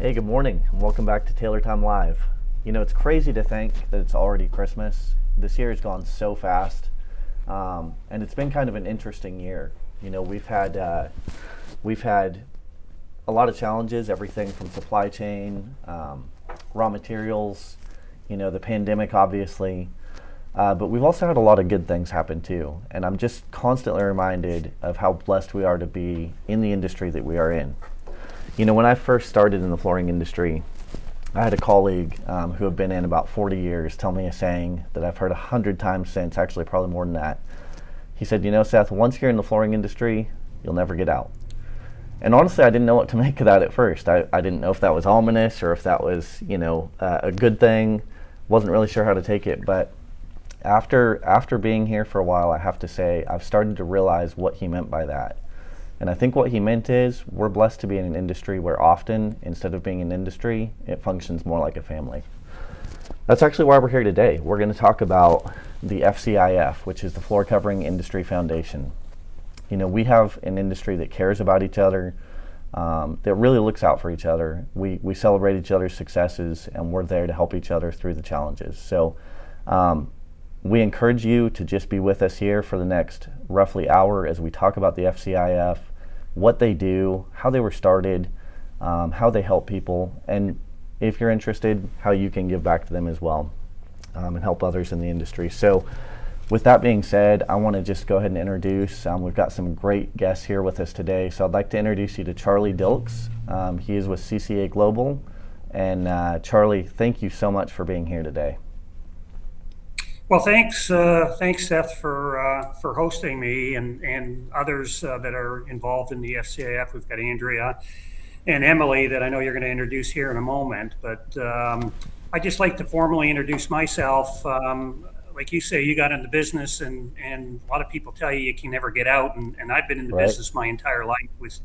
Hey, good morning, and welcome back to Taylor Time Live. You know, it's crazy to think that it's already Christmas. This year has gone so fast, and it's been kind of an interesting year. You know, we've had a lot of challenges, everything from supply chain, raw materials, you know, the pandemic, obviously. But we've also had a lot of good things happen too. And I'm just constantly reminded of how blessed we are to be in the industry that we are in. You know, when I first started in the flooring industry, I had a colleague who had been in about 40 years tell me a saying that I've heard 100 times since, actually probably more than that. He said, you know, Seth, once you're in the flooring industry, you'll never get out. And honestly, I didn't know what to make of that at first. I didn't know if that was ominous or if that was, you know, a good thing. Wasn't really sure how to take it. But after being here for a while, I have to say, I've started to realize what he meant by that. And I think what he meant is we're blessed to be in an industry where often, instead of being an industry, it functions more like a family. That's actually why we're here today. We're going to talk about the FCIF, which is the Floor Covering Industry Foundation. You know, we have an industry that cares about each other, that really looks out for each other. We celebrate each other's successes, and we're there to help each other through the challenges. So we encourage you to just be with us here for the next roughly hour as we talk about the FCIF, what they do, how they were started, how they help people, and if you're interested, how you can give back to them as well, and help others in the industry. So with that being said, I want to just go ahead and introduce, we've got some great guests here with us today. So I'd like to introduce you to Charlie Dilks. He is with CCA Global. And Charlie, thank you so much for being here today. Well, thanks, Seth, for hosting me and others that are involved in the FCIF. We've got Andrea and Emily that I know you're going to introduce here in a moment. But I'd just like to formally introduce myself. Like you say, you got into business, and a lot of people tell you can never get out. And I've been in the Right? business my entire life with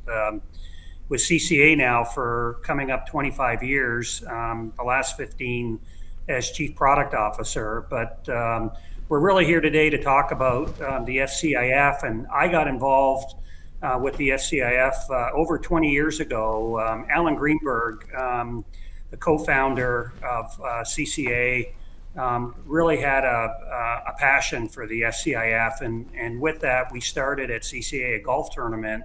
CCA now for coming up 25 years. The last 15 as Chief Product Officer. But we're really here today to talk about the FCIF, and I got involved with the FCIF over 20 years ago. Alan Greenberg, the co-founder of CCA, really had a passion for the FCIF, and with that, we started at CCA a golf tournament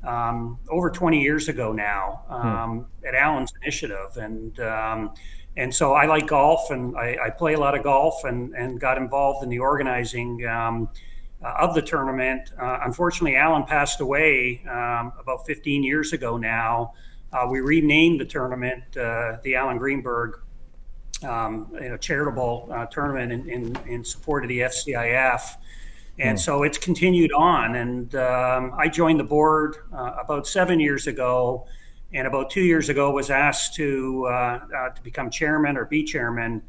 over 20 years ago now at Alan's initiative, and so I like golf, and I play a lot of golf, and got involved in the organizing of the tournament. Unfortunately, Alan passed away about 15 years ago now. We renamed the tournament the Alan Greenberg charitable tournament in support of the FCIF. And so it's continued on. And I joined the board about 7 years ago, and about 2 years ago was asked to become chairman or be chairman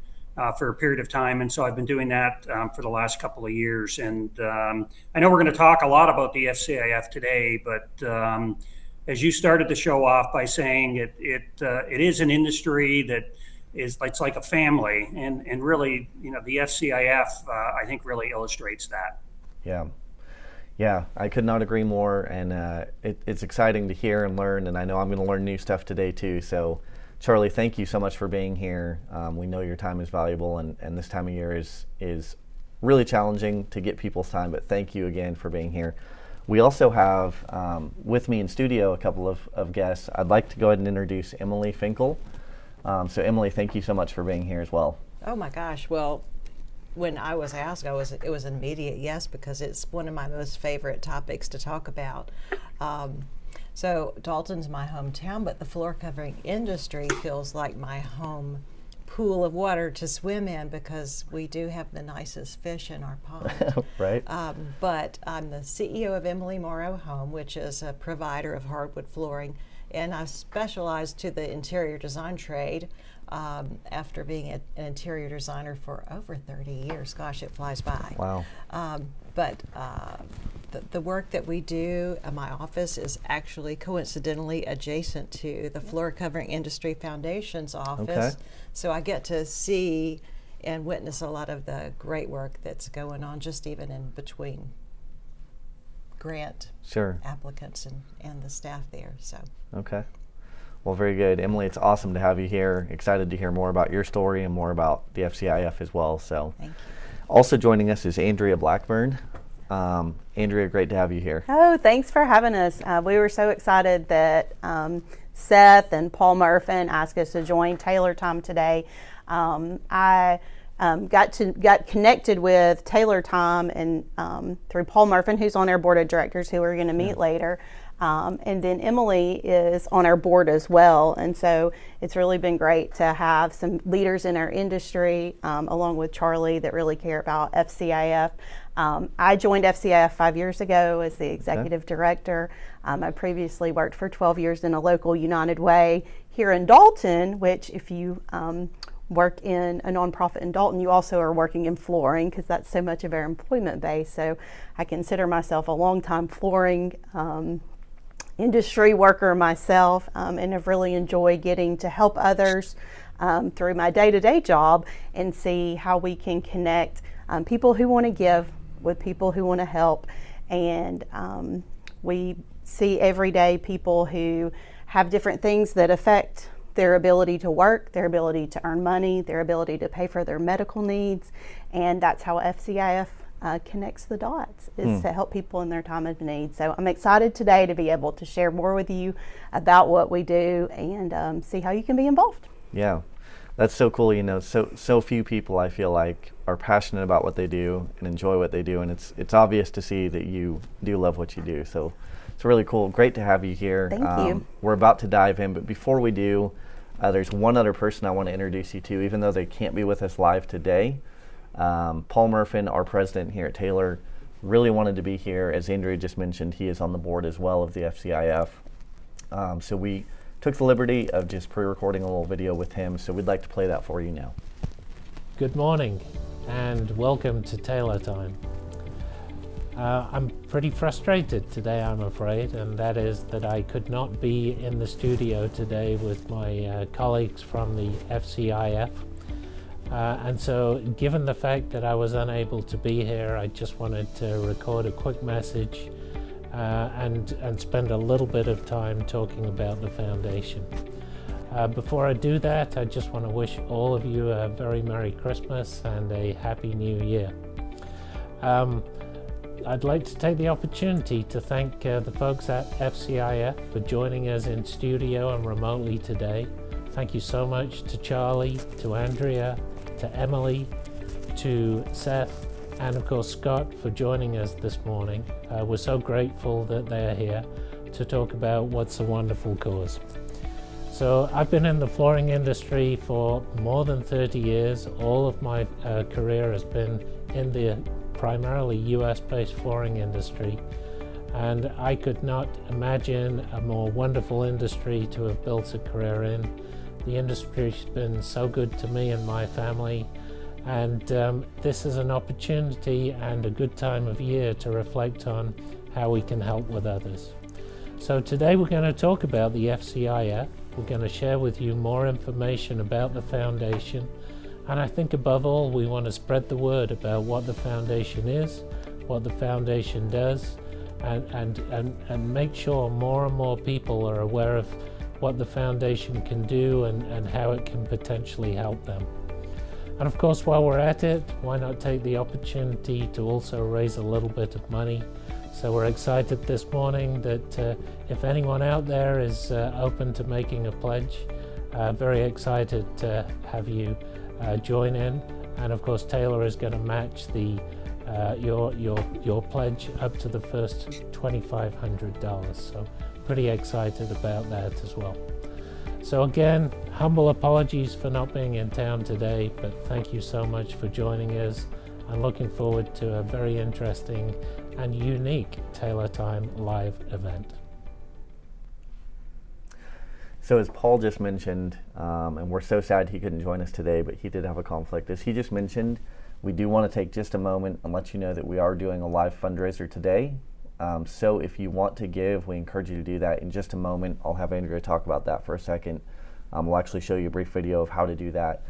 for a period of time. And so I've been doing that for the last couple of years. And I know we're going to talk a lot about the FCIF today, but as you started to show off by saying it is an industry that it's like a family, and really, you know, the FCIF I think really illustrates that. Yeah. Yeah, I could not agree more, and it's exciting to hear and learn, and I know I'm going to learn new stuff today too. So, Charlie, thank you so much for being here. We know your time is valuable, and this time of year is really challenging to get people's time, but thank you again for being here. We also have with me in studio a couple of guests. I'd like to go ahead and introduce Emily Finkel. So, Emily, thank you so much for being here as well. Oh my gosh, well, when I was asked, it was an immediate yes, because it's one of my most favorite topics to talk about. So Dalton's my hometown, but the floor covering industry feels like my home pool of water to swim in, because we do have the nicest fish in our pond. Right? But I'm the CEO of Emily Morrow Home, which is a provider of hardwood flooring, and I've specialized to the interior design trade. After being an interior designer for over 30 years. Gosh, it flies by. Wow. But the work that we do at my office is actually coincidentally adjacent to the Floor Covering Industry Foundation's office. Okay. So I get to see and witness a lot of the great work that's going on, just even in between grant Sure. applicants and the staff there. So. Okay. Well, very good. Emily, it's awesome to have you here. Excited to hear more about your story and more about the FCIF as well. So, Thank you. Also joining us is Andrea Blackburn. Andrea, great to have you here. Oh, thanks for having us. We were so excited that Seth and Paul Murphin asked us to join Taylor Time today. I got connected with Taylor Time and through Paul Murphin, who's on our board of directors, who we're going to meet later. And then Emily is on our board as well. And so it's really been great to have some leaders in our industry, along with Charlie, that really care about FCIF. I joined FCIF 5 years ago as the executive director. I previously worked for 12 years in a local United Way here in Dalton, which if you work in a nonprofit in Dalton, you also are working in flooring because that's so much of our employment base. So I consider myself a longtime flooring industry worker myself, and have really enjoyed getting to help others through my day-to-day job and see how we can connect people who want to give with people who want to help. And we see every day people who have different things that affect their ability to work, their ability to earn money, their ability to pay for their medical needs, and that's how FCIF connects the dots, is to help people in their time of need. So I'm excited today to be able to share more with you about what we do and see how you can be involved. Yeah, that's so cool. You know, so few people, I feel like, are passionate about what they do and enjoy what they do, and it's obvious to see that you do love what you do. So it's really cool. Great to have you here. Thank you. We're about to dive in, but before we do, there's one other person I want to introduce you to, even though they can't be with us live today. Paul Murphin, our president here at Taylor, really wanted to be here. As Andrea just mentioned, he is on the board as well of the FCIF. So we took the liberty of just pre-recording a little video with him, so we'd like to play that for you now. Good morning and welcome to Taylor Time. I'm pretty frustrated today, I'm afraid, and that is that I could not be in the studio today with my colleagues from the FCIF. And so, given the fact that I was unable to be here, I just wanted to record a quick message and spend a little bit of time talking about the foundation. Before I do that, I just want to wish all of you a very Merry Christmas and a Happy New Year. I'd like to take the opportunity to thank the folks at FCIF for joining us in studio and remotely today. Thank you so much to Charlie, to Andrea, to Emily, to Seth, and of course Scott for joining us this morning. We're so grateful that they're here to talk about what's a wonderful cause. So I've been in the flooring industry for more than 30 years. All of my career has been in the primarily US-based flooring industry, and I could not imagine a more wonderful industry to have built a career in. The industry's been so good to me and my family, and this is an opportunity and a good time of year to reflect on how we can help with others. So today we're going to talk about the FCIF. We're going to share with you more information about the foundation, and I think above all we want to spread the word about what the foundation is, what the foundation does, and make sure more and more people are aware of what the foundation can do and how it can potentially help them. And of course, while we're at it, why not take the opportunity to also raise a little bit of money. So we're excited this morning that if anyone out there is open to making a pledge, very excited to have you join in. And of course, Taylor is going to match the your pledge up to the first $2,500. So pretty excited about that as well. So again, humble apologies for not being in town today, but thank you so much for joining us. I'm looking forward to a very interesting and unique Taylor Time live event. So as Paul just mentioned, and we're so sad he couldn't join us today, but he did have a conflict. As he just mentioned, we do want to take just a moment and let you know that we are doing a live fundraiser today. So if you want to give, we encourage you to do that. In just a moment, I'll have Andrea talk about that for a second. We'll actually show you a brief video of how to do that.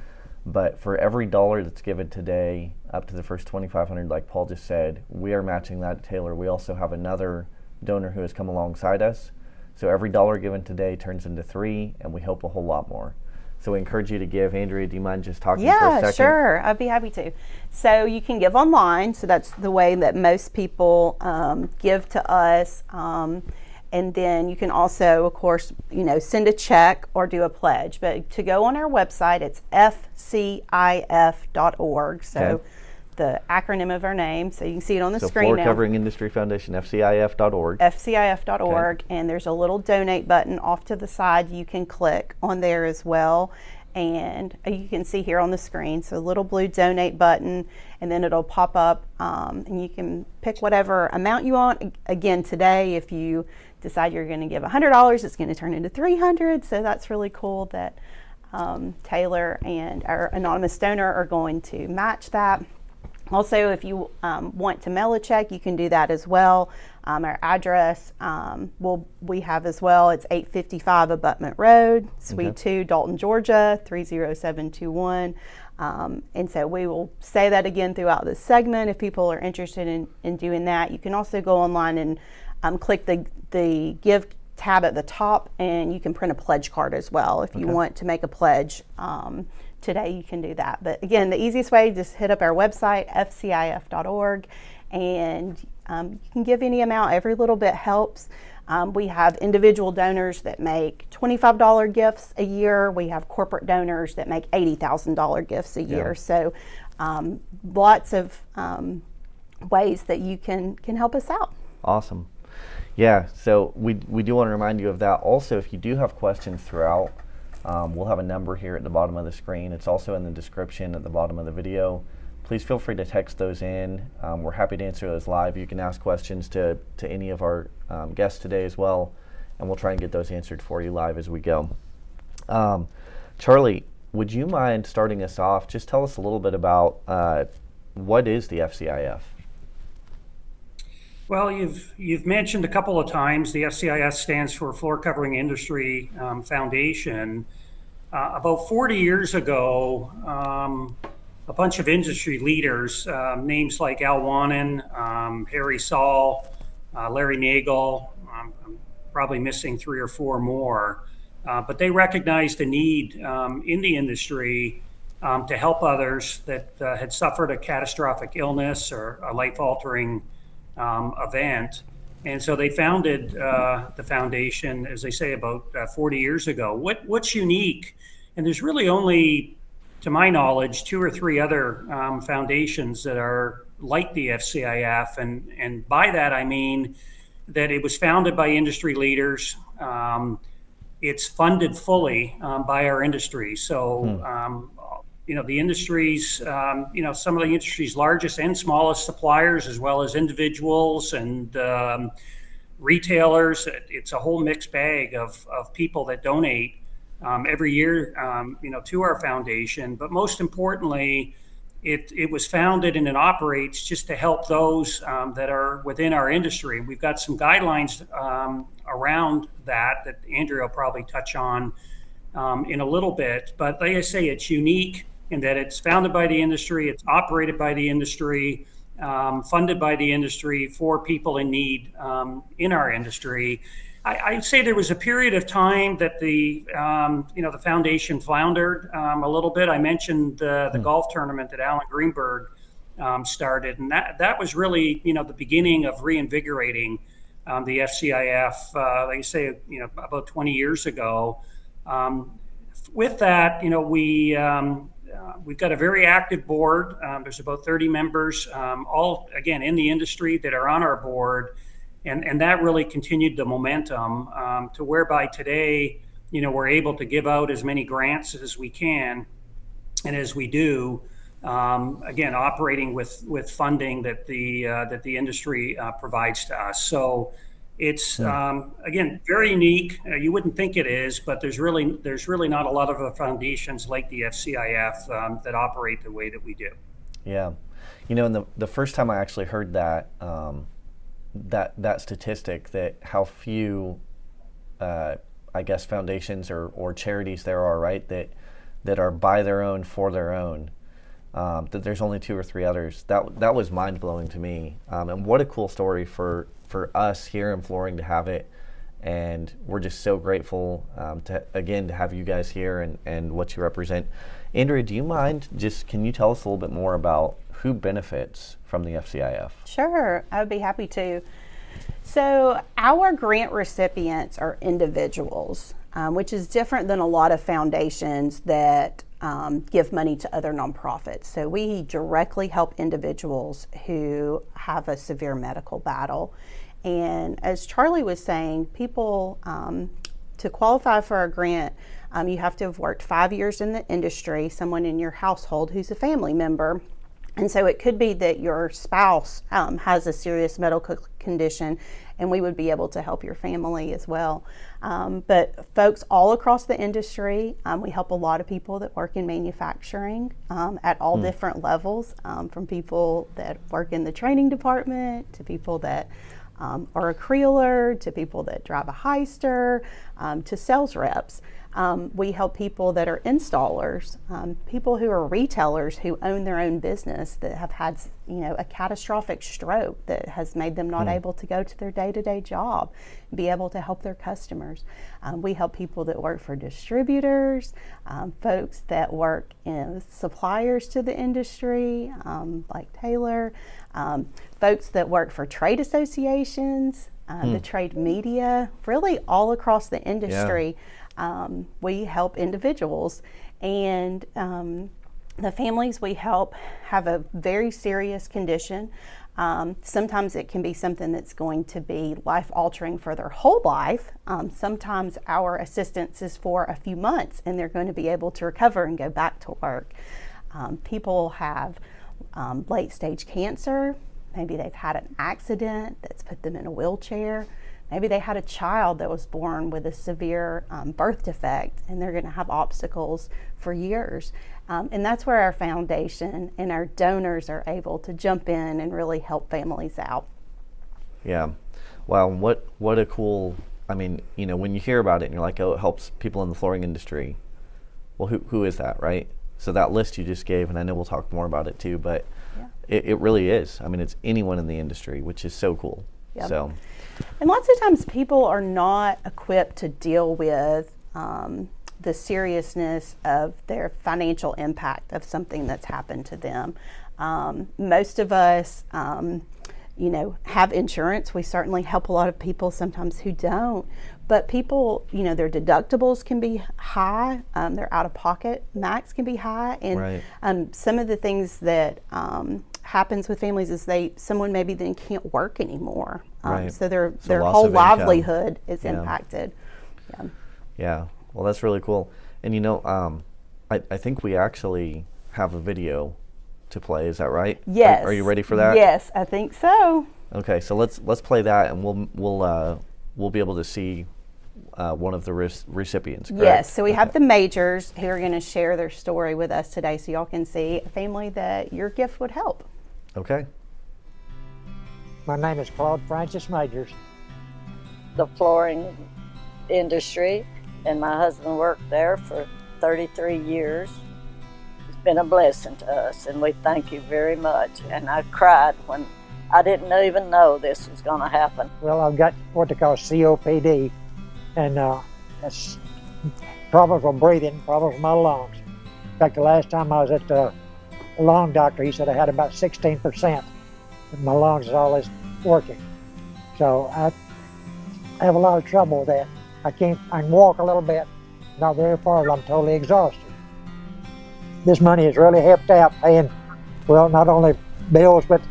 But for every dollar that's given today, up to the first $2,500, like Paul just said, we are matching that at Taylor. We also have another donor who has come alongside us So every dollar given today turns into 3, and we hope a whole lot more. So we encourage you to give. Andrea, do you mind just talking for a Yeah, second? sure. I'd be happy to. So you can give online. So that's the way that most people give to us. And then you can also, of course, send a check or do a pledge. But to go on our website, it's fcif.org. So Okay. the acronym of our name. So you can see it on the So screen Floor now. Covering Industry Foundation, fcif.org. fcif.org, and there's a little donate button off to the side you can click on there as well. And you can see here on the screen, so a little blue donate button, and then it'll pop up, and you can pick whatever amount you want. Again, today, if you decide you're going to give $100, it's going to turn into $300. So that's really cool that Taylor and our anonymous donor are going to match that. Also, if you want to mail a check, you can do that as well. Our address we have as well. It's 855 Abutment Road, Suite 2, Dalton, Georgia, 30721. And so we will say that again throughout this segment if people are interested in doing that. You can also go online and click the Give tab at the top, and you can print a pledge card as well if you want to make a pledge. Today you can do that. But again, the easiest way, just hit up our website, fcif.org, and you can give any amount. Every little bit helps. We have individual donors that make $25 gifts a year. We have corporate donors that make $80,000 gifts a year. So lots of ways that you can help us out. Awesome. Yeah, so we do want to remind you of that. Also, if you do have questions throughout, we'll have a number here at the bottom of the screen. It's also in the description at the bottom of the video. Please feel free to text those in. We're happy to answer those live. You can ask questions to any of our guests today as well, and we'll try and get those answered for you live as we go. Charlie, would you mind starting us off? Just tell us a little bit about what is the FCIF? Well, you've mentioned a couple of times the FCIS stands for Floor Covering Industry Foundation. About 40 years ago, a bunch of industry leaders, names like Al Wannen, Harry Saul, Larry Nagel, I'm probably missing 3 or 4 more, but they recognized a need in the industry to help others that had suffered a catastrophic illness or a life-altering event. And so they founded the foundation, as they say, about 40 years ago. What's unique, and there's really only, to my knowledge, 2 or 3 other foundations that are like the FCIF, and by that I mean that it was founded by industry leaders. It's funded fully by our industry. So the industry's, some of the industry's largest and smallest suppliers, as well as individuals and retailers. It's a whole mixed bag of people that donate every year, to our foundation. But most importantly, it was founded and it operates just to help those that are within our industry. We've got some guidelines around that Andrea will probably touch on in a little bit. But like I say, it's unique in that it's founded by the industry, it's operated by the industry, funded by the industry for people in need in our industry. I'd say there was a period of time that the foundation floundered a little bit. I mentioned the golf tournament that Alan Greenberg started, and that was really the beginning of reinvigorating the FCIF. Like I say, about 20 years ago. With that, we've got a very active board. There's about 30 members, all again in the industry that are on our board. And that really continued the momentum to whereby today, we're able to give out as many grants as we can, and as we do, again, operating with funding that the industry provides to us. So it's again very unique. You wouldn't think it is, but there's really not a lot of foundations like the FCIF that operate the way that we do. Yeah, and the first time I actually heard that. That statistic, that how few, I guess, foundations or charities there are, right, that are by their own, for their own, that there's only 2 or 3 others. That was mind blowing to me, and what a cool story for us here in Flooring to have it, And we're just so grateful to have you guys here and what you represent. Andrea, do you mind can you tell us a little bit more about who benefits from the FCIF? Sure, I would be happy to. So our grant recipients are individuals, which is different than a lot of foundations that give money to other nonprofits. So we directly help individuals who have a severe medical battle. And as Charlie was saying, people, to qualify for a grant, you have to have worked 5 years in the industry, someone in your household who's a family member. And so it could be that your spouse has a serious medical condition, and we would be able to help your family as well. But folks all across the industry, we help a lot of people that work in manufacturing at all different levels, from people that work in the training department to people that are a creoler, to people that drive a heister, to sales reps. We help people that are installers, people who are retailers who own their own business that have had, a catastrophic stroke that has made them not able to go to their day-to-day job, be able to help their customers. We help people that work for distributors, folks that work in suppliers to the industry, like Taylor, folks that work for trade associations, the trade media, really all across the industry. We help individuals, and the families we help have a very serious condition. Sometimes it can be something that's going to be life-altering for their whole life. Sometimes our assistance is for a few months, and they're going to be able to recover and go back to work. People have late-stage cancer. Maybe they've had an accident that's put them in a wheelchair. Maybe they had a child that was born with a severe birth defect, and they're going to have obstacles for years. And that's where our foundation and our donors are able to jump in and really help families out. Yeah. Wow. What a cool, when you hear about it and you're like, oh, it helps people in the flooring industry. Well, who is that, right? So that list you just gave, and I know we'll talk more about it too, but it really is. It's anyone in the industry, which is so cool. Yep. So. And lots of times people are not equipped to deal with the seriousness of their financial impact of something that's happened to them. Most of us, have insurance. We certainly help a lot of people sometimes who don't. But people, their deductibles can be high. Their out-of-pocket max can be high. And some of the things that happens with families is someone maybe then can't work anymore. So their whole livelihood is impacted. Yeah. Well, that's really cool. And I think we actually have a video to play. Is that right? Yes. Are you ready for that? Yes, I think so. Okay, so let's play that, and we'll be able to see one of the recipients. Correct? Yes. So we have the majors who are going to share their story with us today, so y'all can see a family that your gift would help. Okay. My name is Claude Francis Majors. The flooring industry, and my husband worked there for 33 years. It's been a blessing to us, and we thank you very much. And I cried when I didn't even know this was going to happen. Well, I've got what they call COPD, and that's problems with breathing, problems with my lungs. In fact, the last time I was at the lung doctor, he said I had about 16%. And my lungs is always working. So I have a lot of trouble with that. I can walk a little bit, not very far, but I'm totally exhausted. This money has really helped out paying, not only bills, but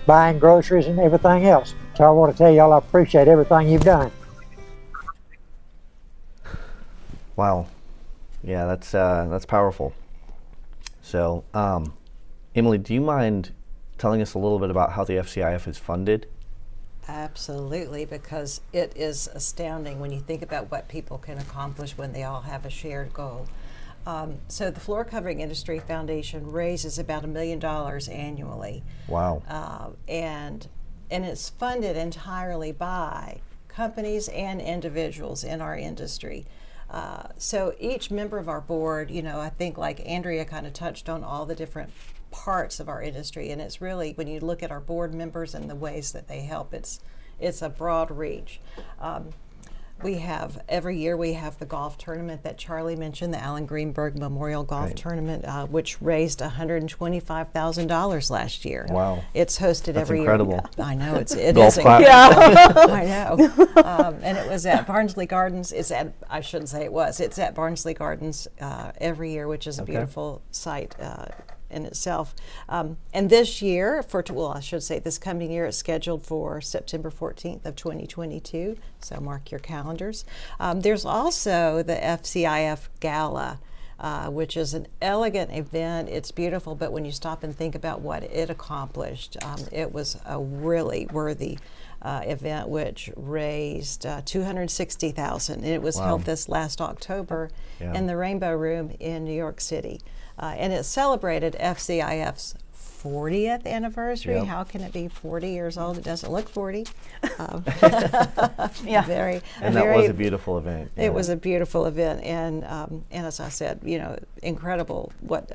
buying groceries and everything else. So I want to tell y'all I appreciate everything you've done. Wow. Yeah, that's powerful. So, Emily, do you mind telling us a little bit about how the FCIF is funded? Absolutely, because it is astounding when you think about what people can accomplish when they all have a shared goal. So the Floor Covering Industry Foundation raises about $1 million annually. Wow. And it's funded entirely by companies and individuals in our industry. So each member of our board, I think like Andrea kind of touched on all the different parts of our industry, and it's really, when you look at our board members and the ways that they help, it's a broad reach. we have every year we have the golf tournament that Charlie mentioned, the Alan Greenberg Memorial Golf Right. Tournament, which raised $125,000 last year. Wow. It's hosted That's every incredible. year. I know it Golf is. clap. I know. And it was at Barnsley Gardens. I shouldn't say it was. It's at Barnsley Gardens every year, which is a beautiful site in itself. And this year, I should say this coming year, it's scheduled for September 14th of 2022. So mark your calendars. There's also the Fcif Gala, which is an elegant event. It's beautiful, but when you stop and think about what it accomplished, it was a really worthy event, which raised $260,000, and it was held this last October in the Rainbow Room in New York City, and it celebrated FCIF's 40th anniversary. Yep. How can it be 40 years old? It doesn't look 40. Yeah. And that was a beautiful event. It was a beautiful event, and as I said, incredible what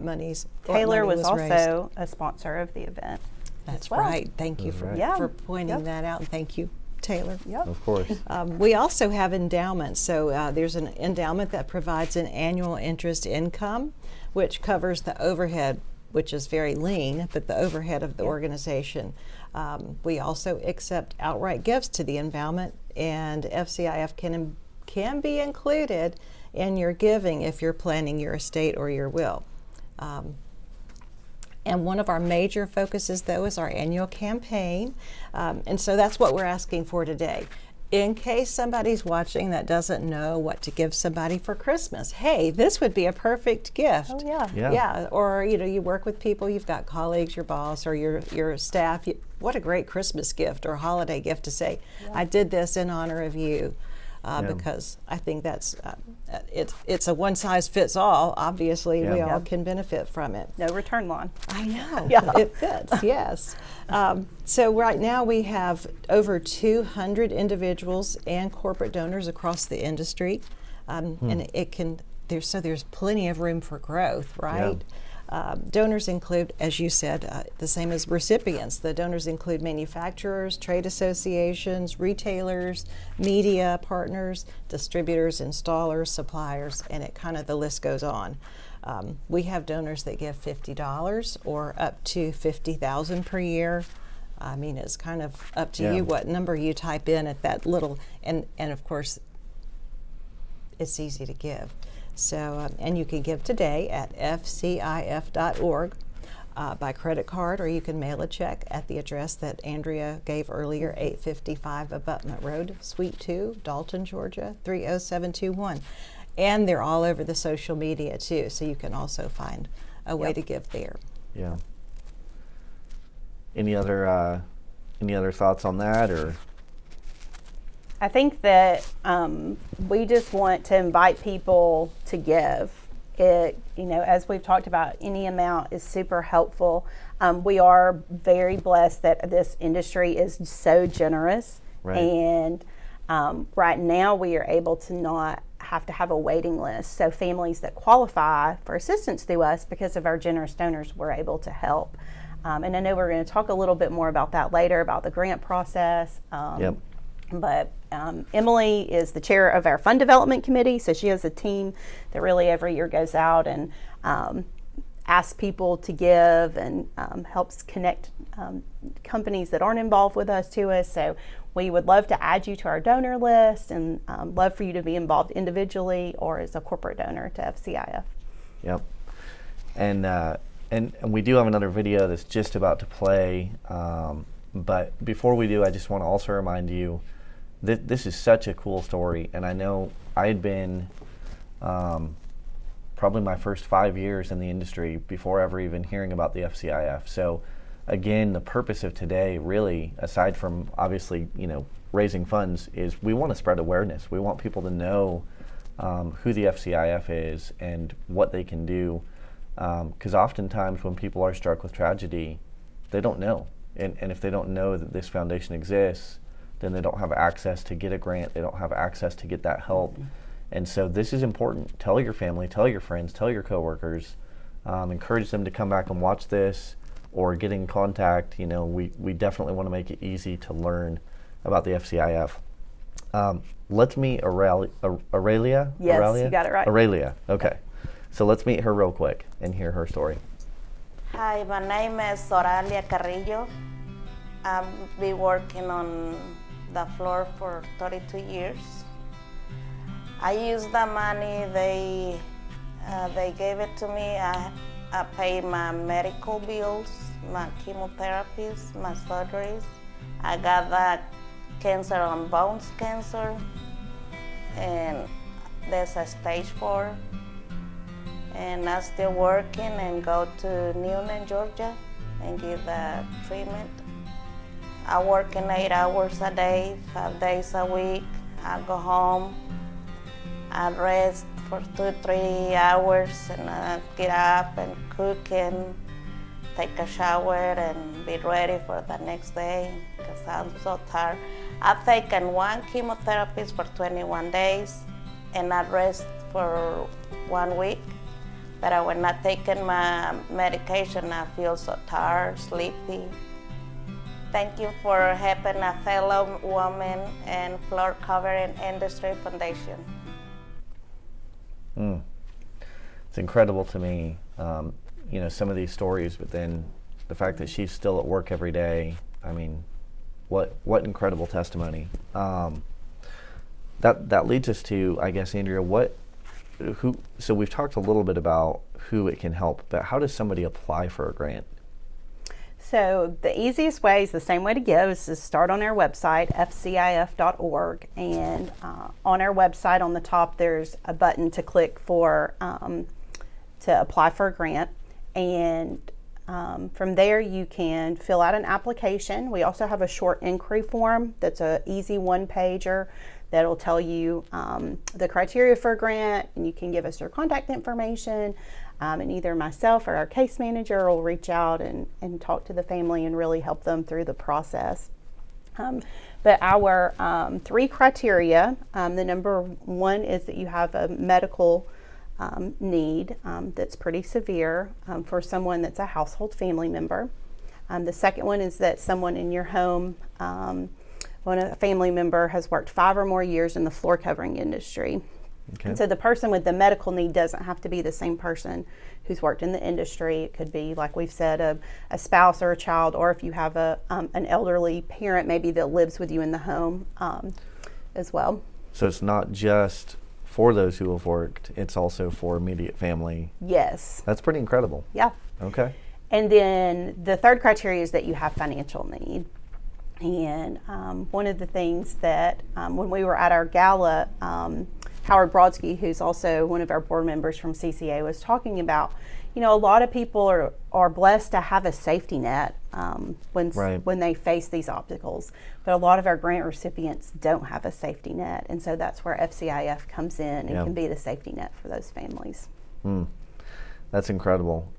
monies. what Taylor money was raised. also a sponsor of the event. That's well. right. Thank you for, right. Yeah. for pointing that out, and thank you, Taylor. Yep. Of course. We also have endowments. So there's an endowment that provides an annual interest income, which covers the overhead, which is very lean, but the overhead of the organization. We also accept outright gifts to the endowment, and FCIF can be included in your giving if you're planning your estate or your will. And one of our major focuses, though, is our annual campaign. And so that's what we're asking for today. In case somebody's watching that doesn't know what to give somebody for Christmas, hey, this would be a perfect gift. Oh, yeah. Yeah, or you work with people, you've got colleagues, your boss, or your staff. What a great Christmas gift or holiday gift to say, I did this in honor of you. Because I think that's it's a one size fits all. Obviously, we all can benefit from it. No return line. I know. Yeah. It fits. Yes. So right now we have over 200 individuals and corporate donors across the industry, and there's plenty of room for growth, right? Donors include, as you said, the same as recipients. The donors include manufacturers, trade associations, retailers, media partners, distributors, installers, suppliers, and the list goes on. We have donors that give $50 or up to $50,000 per year. I mean, it's kind of up to you what number you type in at that little, and of course, it's easy to give. So, and you can give today at fcif.org by credit card, or you can mail a check at the address that Andrea gave earlier, 855 Abutment Road, Suite 2, Dalton, Georgia, 30721. And they're all over the social media too, so you can also find a way to give there. Yeah. Any other thoughts on that, or? I think that we just want to invite people to give. It, as we've talked about, any amount is super helpful. We are very blessed that this industry is so generous, Right. and right now we are able to not have to have a waiting list. So families that qualify for assistance through us because of our generous donors, we're able to help. And I know we're going to talk a little bit more about that later, about the grant process. But Emily is the chair of our fund development committee, so she has a team that really every year goes out and asks people to give and helps connect companies that aren't involved with us to us. So we would love to add you to our donor list, and love for you to be involved individually or as a corporate donor to FCIF. Yep. And we do have another video that's just about to play. But before we do, I just want to also remind you that this is such a cool story. And I know I had been probably my first 5 years in the industry before ever even hearing about the FCIF. So again, the purpose of today, really, aside from obviously, raising funds, is we want to spread awareness. We want people to know who the FCIF is and what they can do. Because oftentimes when people are struck with tragedy, they don't know. And if they don't know that this foundation exists, then they don't have access to get a grant. They don't have access to get that help. And so this is important. Tell your family, tell your friends, tell your coworkers. Encourage them to come back and watch this or get in contact. We definitely want to make it easy to learn about the FCIF. Let's meet Aurelia. Yes, Aurelia? you got it right. Aurelia. Okay. So let's meet her real quick and hear her story. Hi, my name is Aurelia Carrillo. I've been working on the floor for 32 years. I use the money they gave it to me. I pay my medical bills, my chemotherapies, my surgeries. I got that cancer on bones cancer, and there's a stage 4. And I'm still working and go to Newnan, Georgia, and get the treatment. I work in 8 hours a day, 5 days a week. I go home, I rest for 2-3 hours, and I get up and cook and take a shower and be ready for the next day because I'm so tired. I've taken 1 chemotherapy for 21 days, and I rest for 1 week. But when I taking my medication, I feel so tired, sleepy. Thank you for helping a fellow woman and Floor Covering Industry Foundation. It's incredible to me, some of these stories, but then the fact that she's still at work every day. I mean, what incredible testimony. That leads us to, I guess, Andrea, so we've talked a little bit about who it can help, but how does somebody apply for a grant? So the easiest way is the same way to go is to start on our website, fcif.org, and on our website on the top there's a button to click for to apply for a grant, and from there you can fill out an application. We also have a short inquiry form that's an easy 1-pager that'll tell you the criteria for a grant, and you can give us your contact information, and either myself or our case manager will reach out and talk to the family and really help them through the process. But our 3 criteria, the number 1 is that you have a medical need that's pretty severe for someone that's a household family member. The second one is that someone in your home, a family member has worked 5 or more years in the floor covering industry. Okay. And so the person with the medical need doesn't have to be the same person who's worked in the industry. It could be, like we've said, a spouse or a child, or if you have an elderly parent maybe that lives with you in the home as well. So it's not just for those who have worked, it's also for immediate family. Yes. That's pretty incredible. Yeah. Okay. And then the third criteria is that you have financial need. And one of the things that when we were at our gala, Howard Brodsky, who's also one of our board members from CCA, was talking about, a lot of people are blessed to have a safety net when they face these obstacles. But a lot of our grant recipients don't have a safety net. And so that's where FCIF comes in and can be the safety net for those families. That's incredible.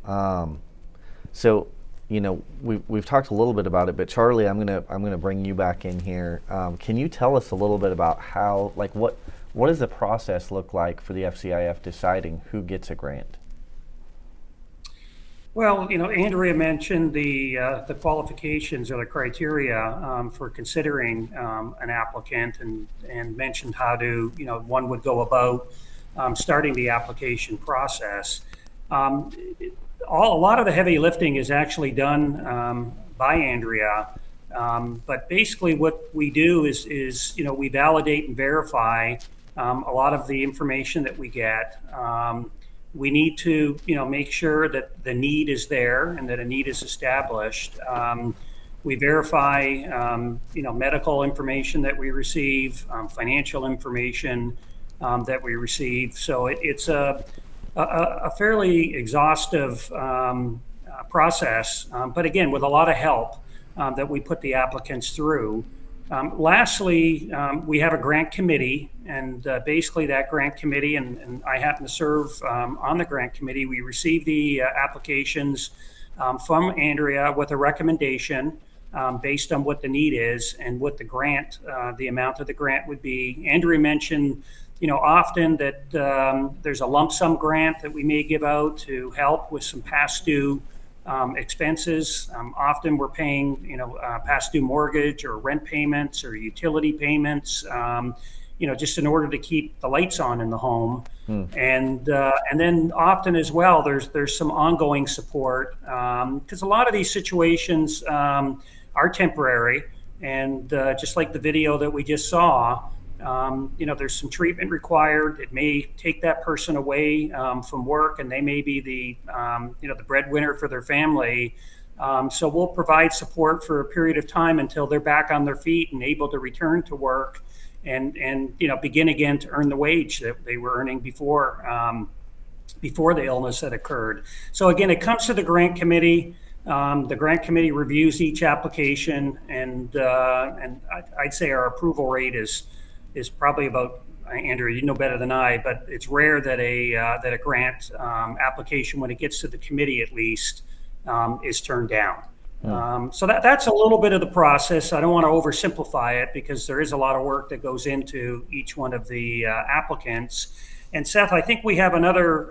So, we've talked a little bit about it, but Charlie, I'm gonna bring you back in here. Can you tell us a little bit about how, what does the process look like for the FCIF deciding who gets a grant? Well, Andrea mentioned the qualifications or the criteria for considering an applicant, and mentioned how to, one would go about starting the application process. A lot of the heavy lifting is actually done by Andrea, but basically what we do is we validate and verify a lot of the information that we get. We need to make sure that the need is there and that a need is established. We verify medical information that we receive, financial information that we receive. So it's a fairly exhaustive process, but again, with a lot of help that we put the applicants through. Lastly, we have a grant committee, and basically that grant committee, and I happen to serve on the grant committee, we receive the applications from Andrea with a recommendation based on what the need is and what the grant, the amount of the grant would be. Andrea mentioned often that there's a lump sum grant that we may give out to help with some past due expenses. Often we're paying, past due mortgage or rent payments or utility payments, just in order to keep the lights on in the home. And then often as well, there's some ongoing support, because a lot of these situations are temporary. And just like the video that we just saw, there's some treatment required. It may take that person away from work, and they may be the breadwinner for their family. So we'll provide support for a period of time until they're back on their feet and able to return to work and begin again to earn the wage that they were earning before the illness had occurred. So again, it comes to the grant committee. The grant committee reviews each application, and I'd say our approval rate is probably about, Andrew, you know better than I, but it's rare that a grant application, when it gets to the committee at least, is turned down. So that's a little bit of the process. I don't want to oversimplify it because there is a lot of work that goes into each one of the applicants. And Seth, I think we have another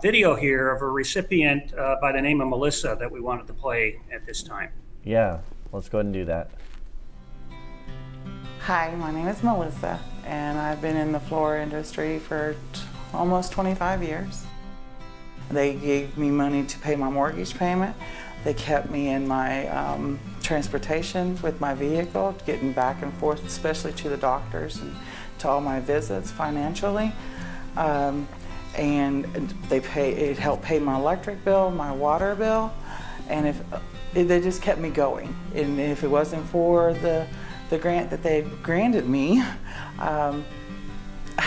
video here of a recipient by the name of Melissa that we wanted to play at this time. Yeah, let's go ahead and do that. Hi, my name is Melissa, and I've been in the floor industry for almost 25 years. They gave me money to pay my mortgage payment. They kept me in my transportation with my vehicle, getting back and forth, especially to the doctors and to all my visits financially. And it helped pay my electric bill, my water bill, and they just kept me going. And if it wasn't for the grant that they granted me, I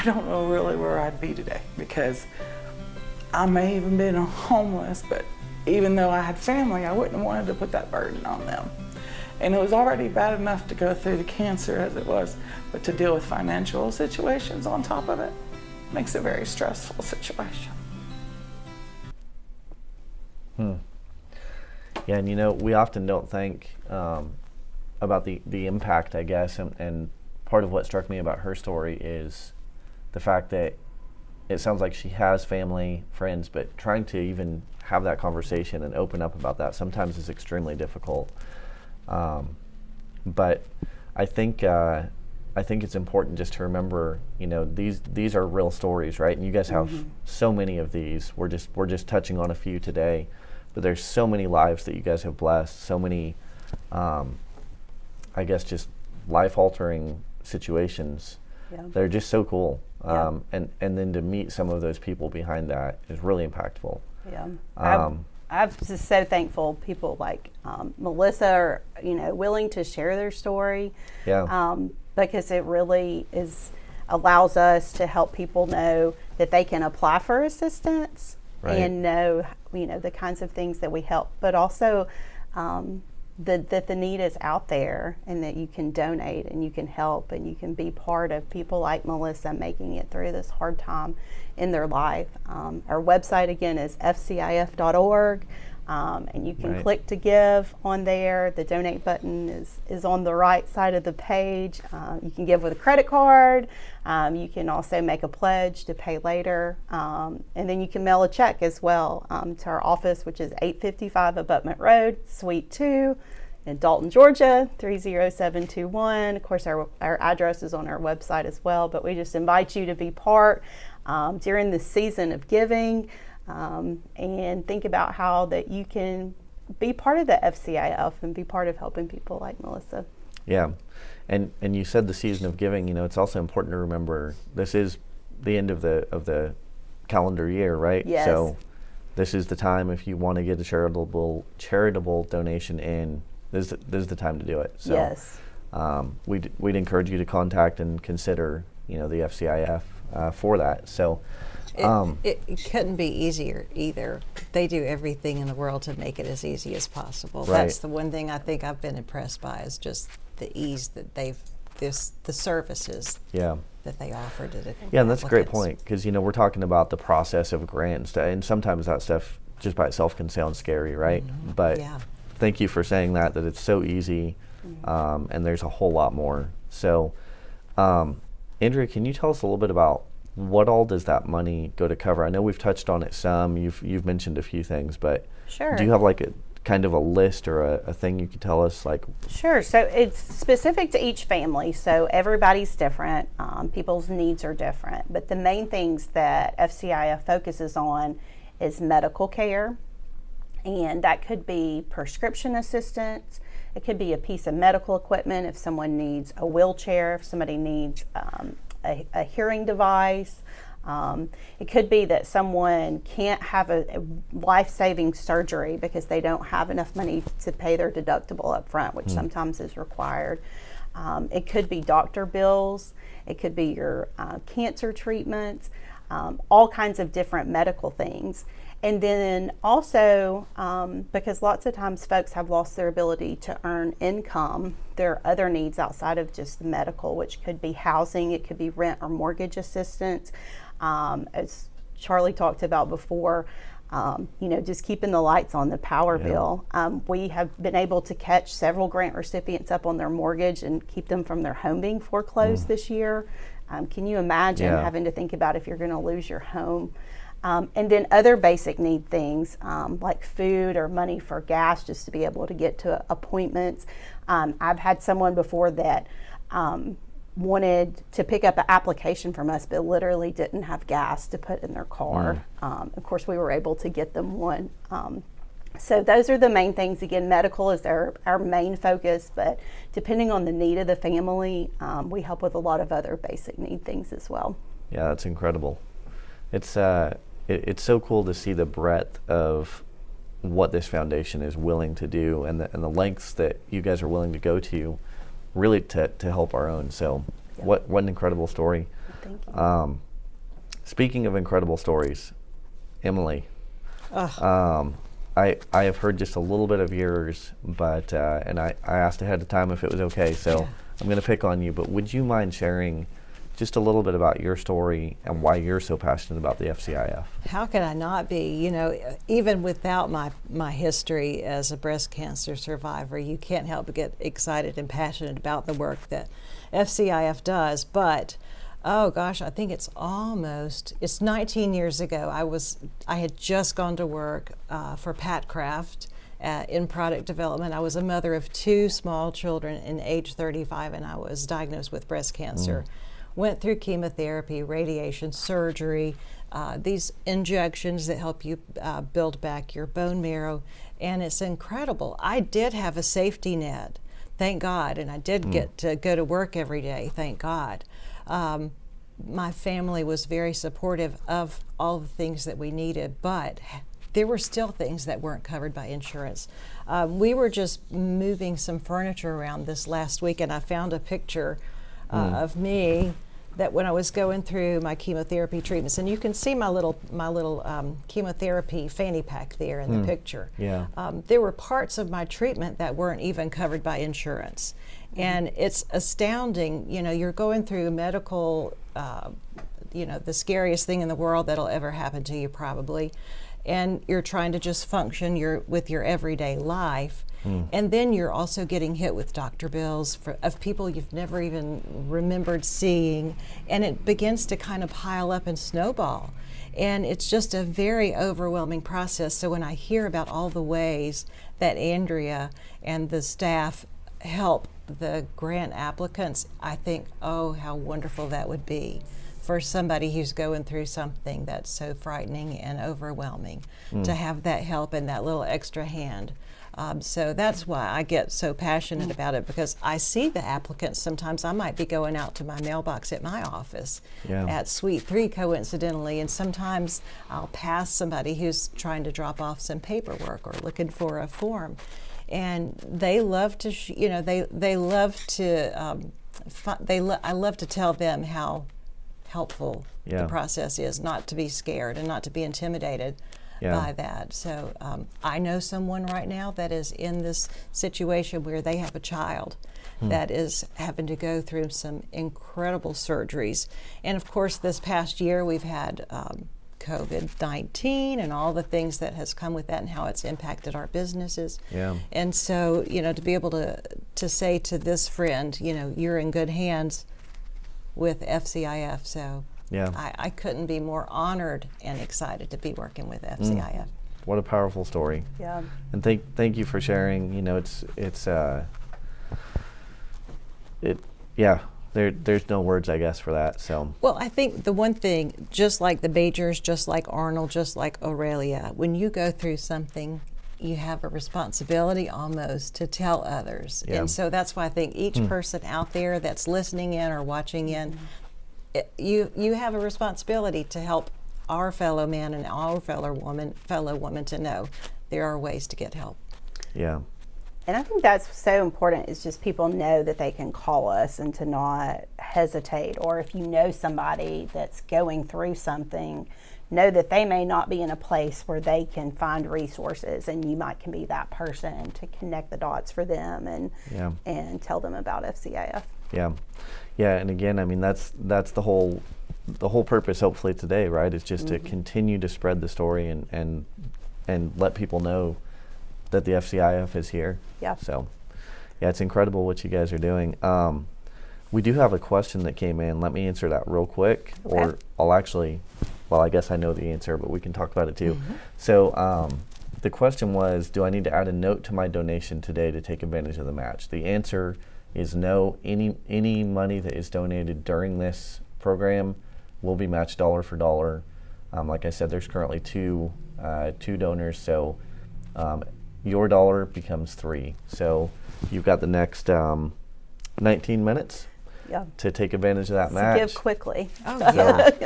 don't know really where I'd be today, because I may have even been homeless, but even though I had family, I wouldn't have wanted to put that burden on them. And it was already bad enough to go through the cancer as it was, but to deal with financial situations on top of it makes it a very stressful situation. Yeah, and we often don't think about the impact, I guess, and part of what struck me about her story is the fact that it sounds like she has family, friends, but trying to even have that conversation and open up about that sometimes is extremely difficult. But I think it's important just to remember, these are real stories, right? And you guys have so many of these. We're just touching on a few today, but there's so many lives that you guys have blessed, so many, I guess, just life-altering situations. Yeah. They're just so cool. And then to meet some of those people behind that is really impactful. Yeah. I'm just so thankful people like Melissa are, willing to share their story. Yeah. Because it really allows us to help people know that they can apply for assistance, right, and know, the kinds of things that we help, but also that the need is out there, and that you can donate and you can help and you can be part of people like Melissa making it through this hard time in their life. Our website again is fcif.org, and you can click to give on there. The donate button is on the right side of the page. You can give with a credit card. You can also make a pledge to pay later, and then you can mail a check as well to our office, which is 855 Abutment Road, Suite 2 in Dalton, Georgia, 30721. Of course, our address is on our website as well, but we just invite you to be part during the season of giving, and think about how that you can be part of the FCIF and be part of helping people like Melissa. Yeah, and you said the season of giving. It's also important to remember this is the end of the calendar year, right? Yes. So this is the time if you want to get a charitable donation in. This is the time to do it. So yes. We'd encourage you to contact and consider the FCIF for that. So. It couldn't be easier either. They do everything in the world to make it as easy as possible. Right. That's the one thing I think I've been impressed by, is just the ease that the services that they offer to the Yeah, and that's a great applicants. point, because we're talking about the process of grants, and sometimes that stuff just by itself can sound scary, right? Mm-hmm. But Yeah. thank you for saying that it's so easy, and there's a whole lot more. So, Andrea, can you tell us a little bit about what all does that money go to cover? I know we've touched on it some. You've mentioned a few things, but Sure. do you have like a kind of a list or a thing you could tell us? Like, Sure. So it's specific to each family. So everybody's different. People's needs are different. But the main things that FCIF focuses on is medical care. And that could be prescription assistance. It could be a piece of medical equipment if someone needs a wheelchair, if somebody needs a hearing device. It could be that someone can't have a life-saving surgery because they don't have enough money to pay their deductible up front, which sometimes is required. It could be doctor bills. It could be your cancer treatments, all kinds of different medical things. And then also, because lots of times folks have lost their ability to earn income, there are other needs outside of just medical, which could be housing, it could be rent or mortgage assistance. As Charlie talked about before, just keeping the lights on, the power bill. We have been able to catch several grant recipients up on their mortgage and keep them from their home being foreclosed this year. Can you imagine having to think about if you're going to lose your home? And then other basic need things like food or money for gas just to be able to get to appointments. I've had someone before that wanted to pick up an application from us but literally didn't have gas to put in their car. Of course, we were able to get them one. So those are the main things. Again, medical is our main focus, but depending on the need of the family, we help with a lot of other basic need things as well. Yeah, that's incredible. It's so cool to see the breadth of what this foundation is willing to do and the lengths that you guys are willing to go to really to help our own. So what an incredible story. Thank you. Speaking of incredible stories, Emily, I have heard just a little bit of yours, but and I asked ahead of time if it was okay, so I'm going to pick on you, but would you mind sharing just a little bit about your story and why you're so passionate about the FCIF? How could I not be? You know, even without my history as a breast cancer survivor, you can't help but get excited and passionate about the work that FCIF does. But oh gosh, I think it's 19 years ago. I had just gone to work for Pat Kraft in product development. I was a mother of 2 small children in age 35, and I was diagnosed with breast cancer. Went through chemotherapy, radiation, surgery, these injections that help you build back your bone marrow, and it's incredible. I did have a safety net, thank God, and I did get to go to work every day, thank God. My family was very supportive of all the things that we needed, but there were still things that weren't covered by insurance. We were just moving some furniture around this last week, and I found a picture of me that when I was going through my chemotherapy treatments, and you can see my little chemotherapy fanny pack there in the picture. There were parts of my treatment that weren't even covered by insurance. And it's astounding, you know, you're going through medical, the scariest thing in the world that'll ever happen to you probably, and you're trying to just function with your everyday life. And then you're also getting hit with doctor bills of people you've never even remembered seeing, and it begins to kind of pile up and snowball. And it's just a very overwhelming process. So when I hear about all the ways that Andrea and the staff help the grant applicants, I think, oh, how wonderful that would be for somebody who's going through something that's so frightening and overwhelming, to have that help and that little extra hand. So that's why I get so passionate about it, because I see the applicants. Sometimes I might be going out to my mailbox at my office at Suite 3 coincidentally, and sometimes I'll pass somebody who's trying to drop off some paperwork or looking for a form. And they love to, I love to tell them how helpful the process is, not to be scared and not to be intimidated by that. So I know someone right now that is in this situation where they have a child that is having to go through some incredible surgeries. And of course, this past year we've had COVID-19 and all the things that has come with that and how it's impacted our businesses. And so, to be able to say to this friend, you're in good hands with FCIF. So Yeah. I couldn't be more honored and excited to be working with FCIF. What a powerful story. Yeah. And thank you for sharing. You know, there's no words, I guess, for that. So. Well, I think the one thing, just like the Bajors, just like Arnold, just like Aurelia, when you go through something, you have a responsibility almost to tell others. Yeah. And so that's why I think each person out there that's listening in or watching in, you have a responsibility to help our fellow man and our fellow woman to know there are ways to get help. Yeah. And I think that's so important, is just people know that they can call us and to not hesitate. Or if you know somebody that's going through something, know that they may not be in a place where they can find resources, and you might can be that person to connect the dots for them and tell them about FCIF. Yeah. Yeah, and again, I mean, that's the whole purpose, hopefully, today, right? Is just to continue to spread the story and let people know that the FCIF is here. Yeah. So, yeah, it's incredible what you guys are doing. We do have a question that came in. Let me answer that real quick, or I'll actually, well, I guess I know the answer, but we can talk about it too. So, the question was, do I need to add a note to my donation today to take advantage of the match? The answer is no. Any money that is donated during this program will be matched dollar for dollar. Like I said, there's currently two donors, so your dollar becomes 3. So you've got the next 19 minutes to take advantage of that match. Give quickly.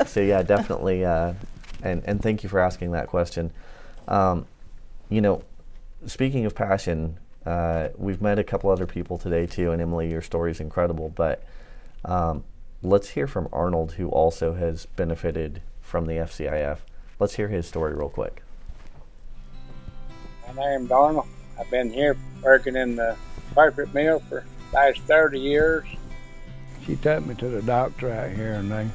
So yeah, definitely. And thank you for asking that question. You know, speaking of passion, we've met a couple other people today too, and Emily, your story is incredible. But let's hear from Arnold, who also has benefited from the FCIF. Let's hear his story real quick. My name's Arnold. I've been here working in the carpet mill for the last 30 years. She took me to the doctor out here, and they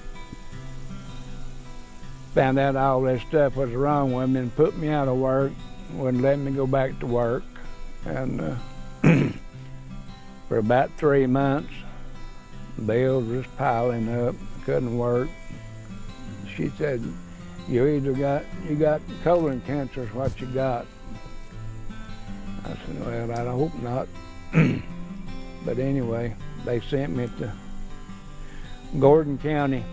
found out all this stuff was wrong with me and put me out of work, wouldn't let me go back to work. And for about 3 months, bills was piling up, couldn't work. She said, you got colon cancer is what you got. I said, well, I hope not. But anyway, they sent me to Gordon County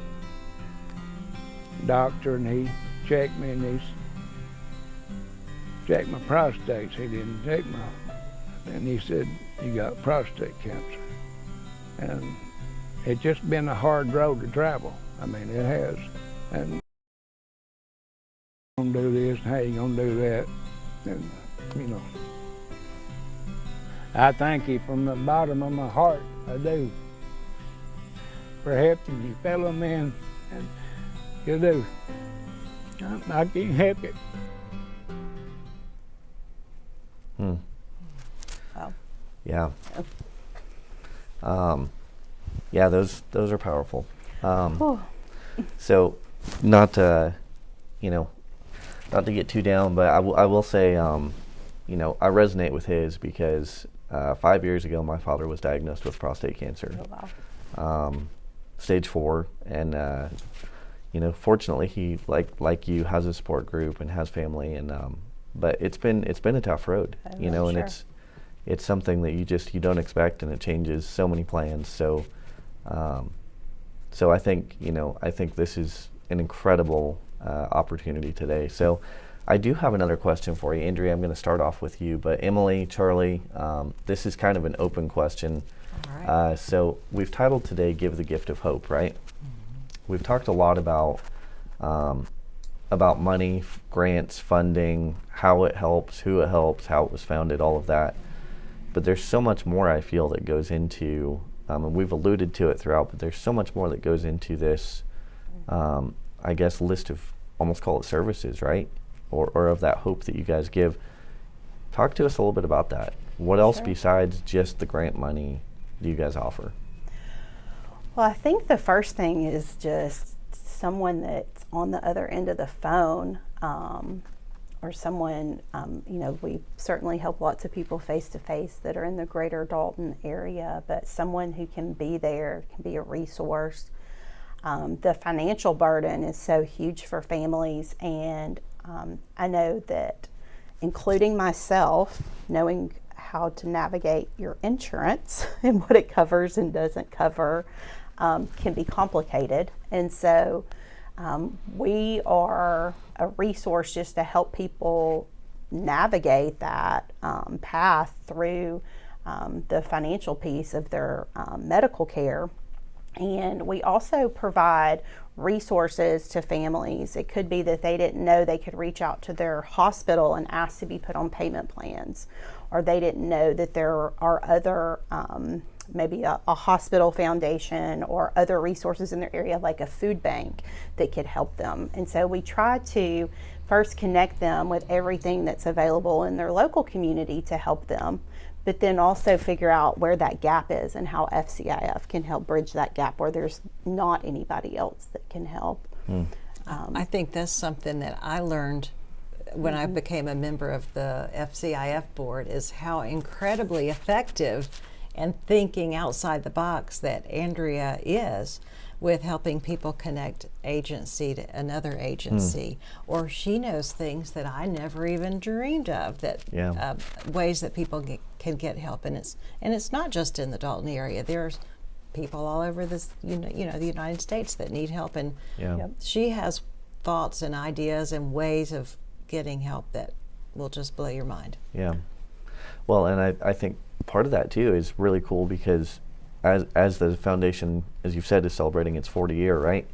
doctor, and he checked me, and he checked my prostate. He didn't check and he said, you got prostate cancer. And it's just been a hard road to travel. I mean, it has. And gonna do this, and how you gonna do that? And, you know, I thank you from the bottom of my heart, I do, for helping your fellow men, and you do. I can't help it. Wow. Yeah. Yeah, those are powerful. So, not to get too down, but I will say, you know, I resonate with his because 5 years ago, my father was diagnosed with prostate cancer. Oh, wow. Stage 4, and you know, fortunately, he like you has a support group and has family, and but it's been a tough road, you know, and it's something that you don't expect, and it changes so many plans. So, so I think this is an incredible opportunity today. So, I do have another question for you, Andrea. I'm going to start off with you, but Emily, Charlie, this is kind of an open question. All right. So we've titled today "Give the Gift of Hope," right? We've talked a lot about money, grants, funding, how it helps, who it helps, how it was founded, all of that. But there's so much more, I feel, that goes into, and we've alluded to it throughout, but there's so much more that goes into this, I guess, list of, almost call it services, right? Or of that hope that you guys give. Talk to us a little bit about that. What else besides just the grant money do you guys offer? Well, I think the first thing is just someone that's on the other end of the phone, or someone, you know, we certainly help lots of people face to face that are in the greater Dalton area, but someone who can be there, can be a resource. the financial burden is so huge for families, and I know that, including myself, knowing how to navigate your insurance and what it covers and doesn't cover can be complicated. And so we are a resource just to help people navigate that path through the financial piece of their medical care. And we also provide resources to families. It could be that they didn't know they could reach out to their hospital and ask to be put on payment plans, or they didn't know that there are other, maybe a hospital foundation or other resources in their area, like a food bank, that could help them. And so we try to first connect them with everything that's available in their local community to help them, but then also figure out where that gap is and how FCIF can help bridge that gap where there's not anybody else that can help. I think that's something that I learned when I became a member of the FCIF board, is how incredibly effective and thinking outside the box that Andrea is with helping people connect agency to another agency. Or she knows things that I never even dreamed of, that ways that people can get help. And it's not just in the Dalton area. There's people all over this, the United States that need help, and she has thoughts and ideas and ways of getting help that will just blow your mind. Yeah. Well, and I think part of that too is really cool, because as the foundation, as you've said, is celebrating its 40 year, right?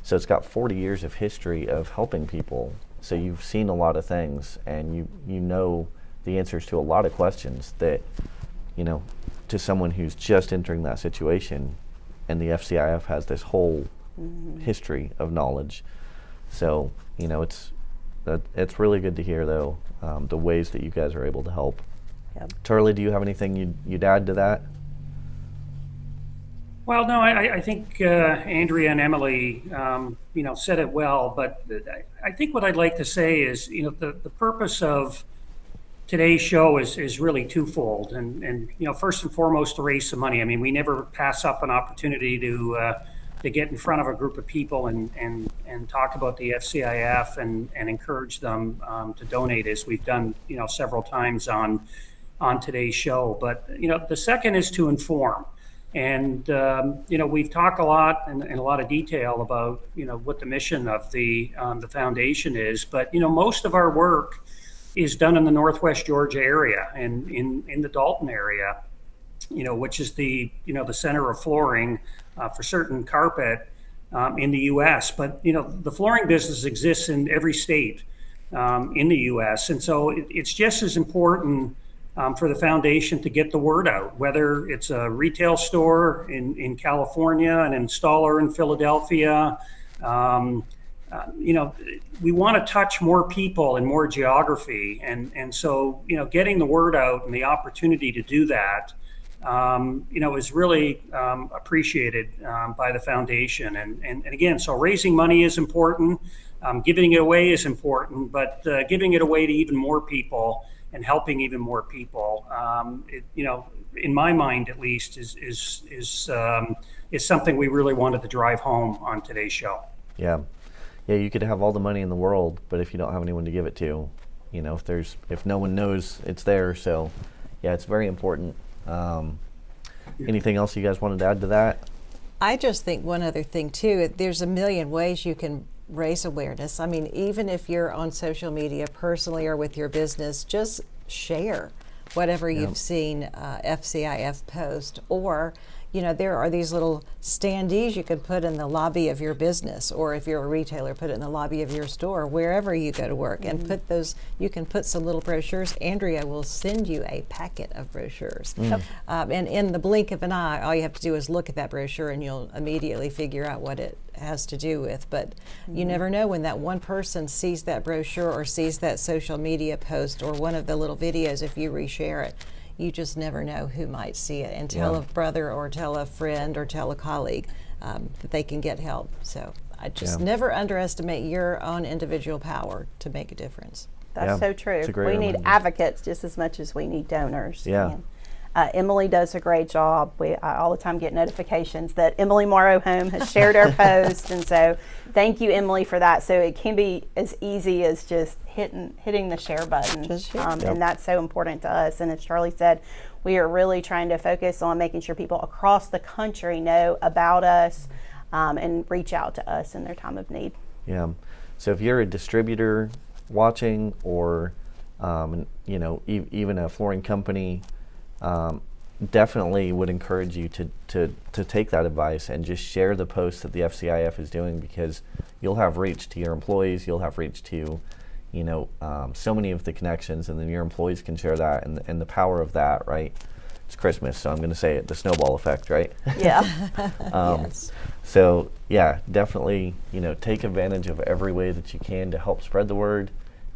So it's got 40 years of history of helping people. So you've seen a lot of things, and you know the answers to a lot of questions that, to someone who's just entering that situation, and the FCIF has this whole history of knowledge. So, it's really good to hear, though, the ways that you guys are able to help. Charlie, do you have anything you'd add to that? Well, no, I think Andrea and Emily, said it well. But I think what I'd like to say is, the purpose of today's show is really twofold, and first and foremost, to raise some money. I mean, we never pass up an opportunity to get in front of a group of people and talk about the FCIF and encourage them to donate, as we've done several times on today's show. But the second is to inform. And we've talked a lot in a lot of detail about what the mission of the foundation is. But most of our work is done in the Northwest Georgia area and in the Dalton area, which is the center of flooring for certain carpet in the U.S. But the flooring business exists in every state in the U.S. And so it's just as important for the foundation to get the word out, whether it's a retail store in California, an installer in Philadelphia. We want to touch more people and more geography. And so, getting the word out and the opportunity to do that, is really appreciated by the foundation. And again, so raising money is important. Giving it away is important, but giving it away to even more people and helping even more people, in my mind at least, is something we really wanted to drive home on today's show. Yeah, you could have all the money in the world, but if you don't have anyone to give it to, if no one knows it's there. So, it's very important. Anything else you guys wanted to add to that? I just think one other thing too, there's a million ways you can raise awareness. I mean, even if you're on social media personally or with your business, just share whatever you've seen FCIF post, or there are these little standees you can put in the lobby of your business, or if you're a retailer, put it in the lobby of your store, wherever you go to work, and put those. You can put some little brochures. Andrea will send you a packet of brochures, and in the blink of an eye, all you have to do is look at that brochure, and you'll immediately figure out what it has to do with. But you never know when that one person sees that brochure or sees that social media post or one of the little videos. If you reshare it, you just never know who might see it and tell a brother or tell a friend or tell a colleague that they can get help. So I just never underestimate your own individual power to make a difference. That's so true. We need advocates just as much as we need donors. Yeah. Emily does a great job. I all the time get notifications that Emily Morrow Home has shared our post, and so thank you, Emily, for that. So it can be as easy as just hitting the share button, and that's so important to us. And as Charlie said, we are really trying to focus on making sure people across the country know about us and reach out to us in their time of need. Yeah. So if you're a distributor watching, or even a flooring company, definitely would encourage you to take that advice and just share the posts that the FCIF is doing, because you'll have reach to your employees, you'll have reach to so many of the connections, and then your employees can share that, and the power of that, right? It's Christmas, so I'm going to say it, the snowball effect, right? Yeah. Yes. So yeah, definitely, take advantage of every way that you can to help spread the word.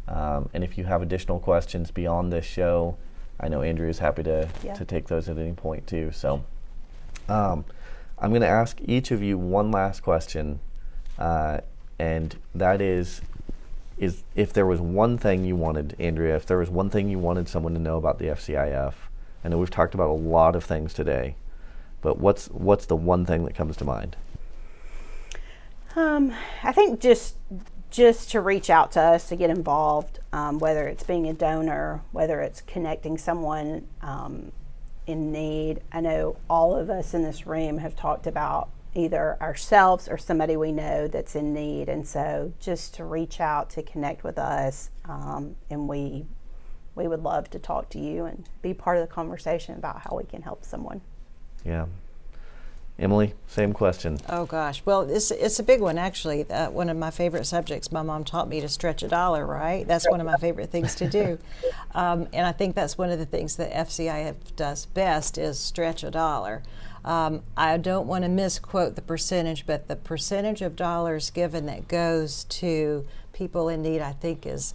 And if you have additional questions beyond this show, I know Andrea is happy to take those at any point too. So I'm going to ask each of you one last question, and that is if there was one thing you wanted, Andrea, if there was one thing you wanted someone to know about the FCIF. I know we've talked about a lot of things today, but what's the one thing that comes to mind? I think just to reach out to us, to get involved, whether it's being a donor, whether it's connecting someone in need. I know all of us in this room have talked about either ourselves or somebody we know that's in need, and so just to reach out, to connect with us, and we would love to talk to you and be part of the conversation about how we can help someone. Yeah. Emily, same question. Oh gosh, well, it's a big one actually. One of my favorite subjects. My mom taught me to stretch a dollar. Right, that's one of my favorite things to do, and I think that's one of the things that FCIF does best is stretch a dollar. I don't want to misquote the percentage, but the percentage of dollars given that goes to people in need, I think, is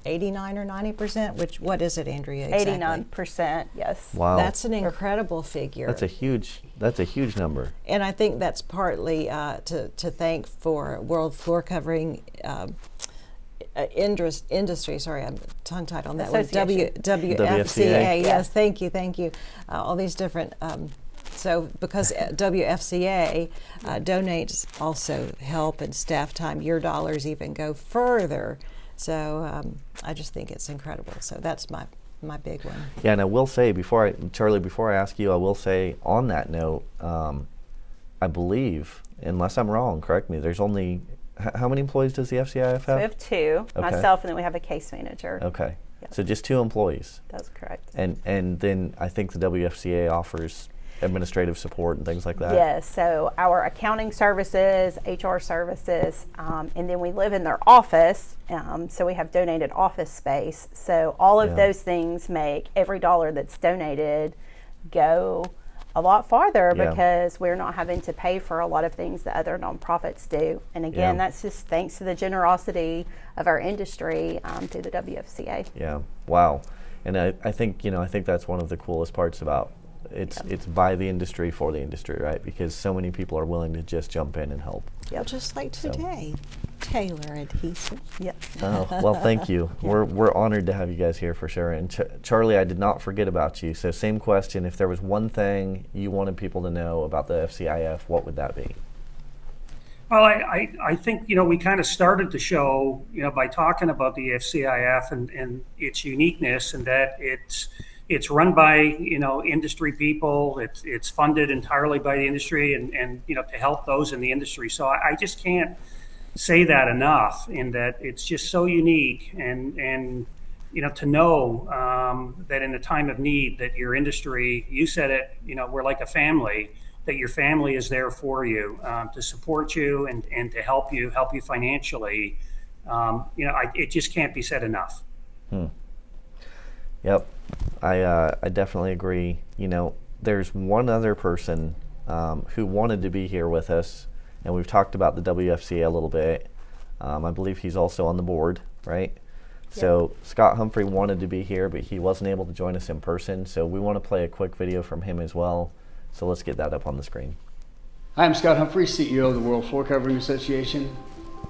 89 or 90%. What is it, Andrea? Exactly? 89%. Yes. Wow. That's an incredible figure. That's a huge number. And I think that's partly to thank for World Floor Covering Industry. Sorry, I'm tongue-tied on that one. WFCA. Yes, thank you. All these different. So because WFCA donates also help and staff time, your dollars even go further. So I just think it's incredible. So that's my big one. Yeah, and I will say, Charlie, before I ask you, I will say on that note, I believe, unless I'm wrong, correct me, there's only, how many employees does the FCIF have? So we have two, okay. Myself, and then we have a case manager. Okay, yep. So just 2 employees. That's correct. And then I think the WFCA offers administrative support and things like that? Yes, so our accounting services, HR services, and then we live in their office, so we have donated office space. So all of those things make every dollar that's donated go a lot farther because we're not having to pay for a lot of things that other nonprofits do. And again, that's just thanks to the generosity of our industry through the WFCA. Yeah, wow. And I think, I think that's one of the coolest parts about it's by the industry for the industry, right? Because so many people are willing to just jump in and help. Yep. Just like today, Taylor Adhesive. Yep. Oh, well, thank you. We're honored to have you guys here for sure. And Charlie, I did not forget about you. So same question, if there was one thing you wanted people to know about the FCIF, what would that be? Well, I think, we kind of started the show, by talking about the FCIF and its uniqueness, and that it's run by, industry people. It's funded entirely by the industry and to help those in the industry. So I just can't say that enough, in that it's just so unique, and to know that in a time of need that your industry, you said it, we're like a family, that your family is there for you, to support you and to help you financially. It just can't be said enough. Yep, I definitely agree. There's one other person who wanted to be here with us, and we've talked about the WFCA a little bit. I believe he's also on the board, right? Yep. So Scott Humphrey wanted to be here, but he wasn't able to join us in person. So we want to play a quick video from him as well. So let's get that up on the screen. Hi, I'm Scott Humphrey, CEO of the World Floor Covering Association.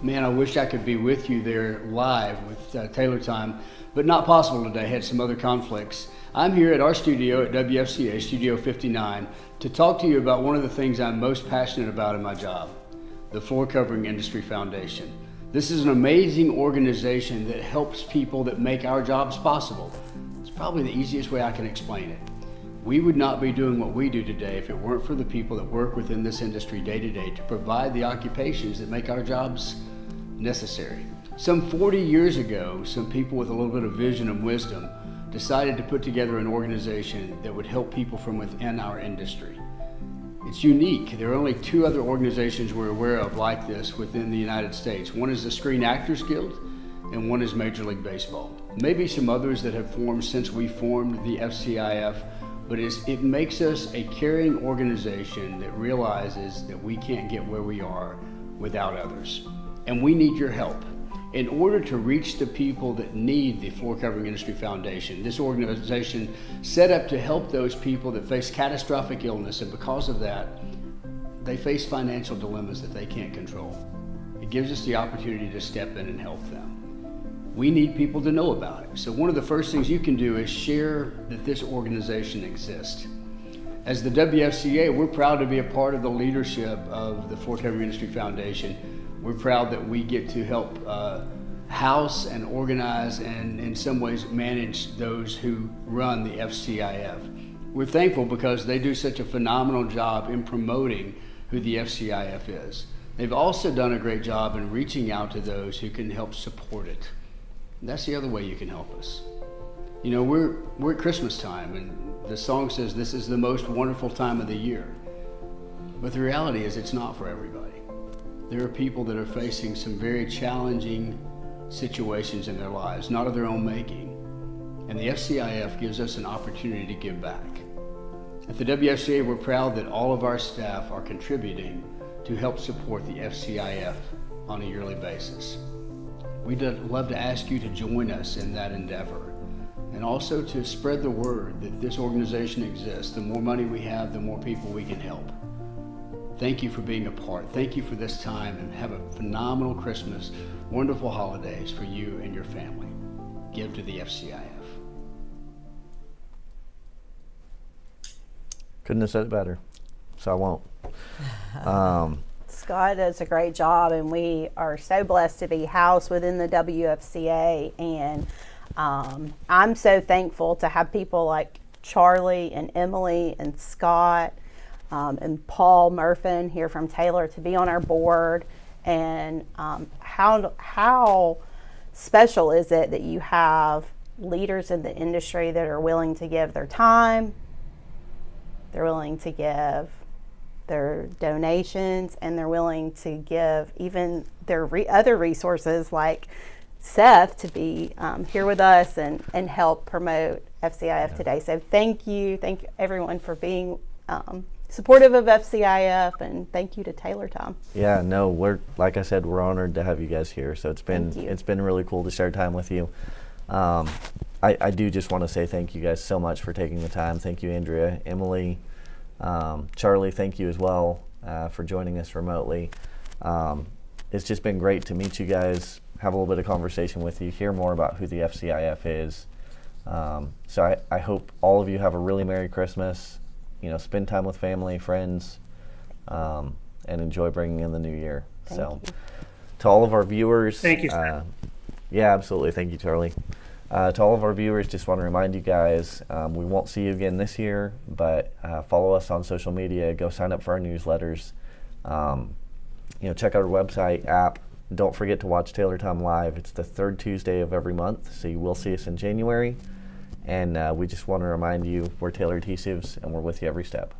Man, I wish I could be with you there live with Taylor Time, but not possible today. I had some other conflicts. I'm here at our studio at WFCA, Studio 59, to talk to you about one of the things I'm most passionate about in my job, the Floor Covering Industry Foundation. This is an amazing organization that helps people that make our jobs possible. It's probably the easiest way I can explain it. We would not be doing what we do today if it weren't for the people that work within this industry day to day to provide the occupations that make our jobs necessary. Some 40 years ago, some people with a little bit of vision and wisdom decided to put together an organization that would help people from within our industry. It's unique. There are only 2 other organizations we're aware of like this within the United States. One is the Screen Actors Guild, and one is Major League Baseball. Maybe some others that have formed since we formed the FCIF, but it makes us a caring organization that realizes that we can't get where we are without others. And we need your help. In order to reach the people that need the Floor Covering Industry Foundation, this organization set up to help those people that face catastrophic illness, and because of that, they face financial dilemmas that they can't control. It gives us the opportunity to step in and help them. We need people to know about it. So one of the first things you can do is share that this organization exists. As the WFCA, we're proud to be a part of the leadership of the Floor Covering Industry Foundation. We're proud that we get to help house and organize and in some ways manage those who run the FCIF. We're thankful because they do such a phenomenal job in promoting who the FCIF is. They've also done a great job in reaching out to those who can help support it. And that's the other way you can help us. You know, we're at Christmas time, and the song says this is the most wonderful time of the year. But the reality is it's not for everybody. There are people that are facing some very challenging situations in their lives, not of their own making. And the FCIF gives us an opportunity to give back. At the WFCA, we're proud that all of our staff are contributing to help support the FCIF on a yearly basis. We'd love to ask you to join us in that endeavor, and also to spread the word that this organization exists. The more money we have, the more people we can help. Thank you for being a part. Thank you for this time, and have a phenomenal Christmas, wonderful holidays for you and your family. Give to the FCIF. Couldn't have said it better, so I won't. Scott does a great job, and we are so blessed to be housed within the WFCA, and I'm so thankful to have people like Charlie and Emily and Scott and Paul Murphin here from Taylor to be on our board. And how special is it that you have leaders in the industry that are willing to give their time, they're willing to give their donations, and they're willing to give even their other resources like Seth to be here with us and help promote FCIF today. So thank you everyone for being supportive of FCIF, and thank you to Taylor, Tom. Yeah, no, like I said, we're honored to have you guys here. So it's been really cool to share time with you. I do just want to say thank you guys so much for taking the time. Thank you, Andrea, Emily, Charlie, thank you as well for joining us remotely. It's just been great to meet you guys, have a little bit of conversation with you, hear more about who the FCIF is. So I hope all of you have a really Merry Christmas, spend time with family, friends, and enjoy bringing in the new year. Thank you. To all of our viewers. Thank you. Yeah, absolutely. Thank you, Charlie. To all of our viewers, just want to remind you guys, we won't see you again this year, but follow us on social media, go sign up for our newsletters, check out our website, app. Don't forget to watch Taylor Time Live. It's the 3rd Tuesday of every month, so you will see us in January. And we just want to remind you, we're Taylor Adhesives, and we're with you every step.